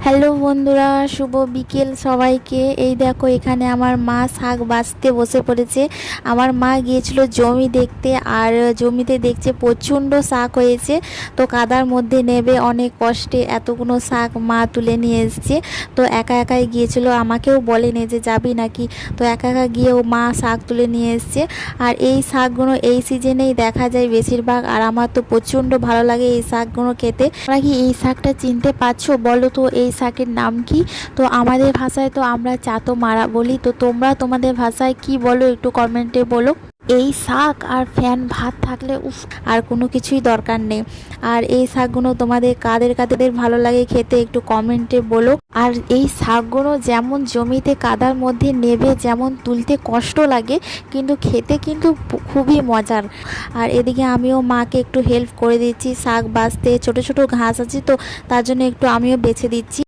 Hello বন্ধুরা, শুভ বিকেল সবাইকে। এই দেখো এখানে আমার মা শাক বাছতে বসে পড়েছে। আমার মা গিয়েছিল জমি দেখতে, আর জমিতে দেখছে প্রচণ্ড শাক হয়েছে। তো কাদার মধ্যে নেবে অনেক কষ্টে এতগুলো শাক মা তুলে নিয়ে এসছে। তো একা একাই গিয়েছিল, আমাকেও বলেনি যে যাবি নাকি। তো একা একা গিয়েও মা শাক তুলে নিয়ে এসছে। আর এই শাকগুলো এই সিজনেই দেখা যায় বেশিরভাগ, আর আমার তো প্রচণ্ড ভালো লাগে এই শাকগুলো খেতে। তোমরা কি এই শাকটা চিনতে পারছো? বলো তো এই শাকের নাম কি? তো আমাদের ভাষায় তো আমরা চাতো মারা বলি, তো তোমরা তোমাদের ভাষায় কি বলো একটু কমেন্টে বলো। এই শাক আর ফ্যান ভাত থাকলে উফ, আর কোনো কিছুই দরকার নেই। আর এই শাকগুলো তোমাদের কাদের কাদের ভালো লাগে খেতে একটু কমেন্টে বলো। আর এই শাকগুলো যেমন জমিতে কাদার মধ্যে নেবে যেমন তুলতে কষ্ট লাগে, কিন্তু খেতে কিন্তু খুবই মজার। আর এদিকে আমিও মাকে একটু হেল্প করে দিচ্ছি শাক বাছতে। ছোট ছোট ঘাস আছে তো, তার জন্য একটু আমিও বেছে দিচ্ছি।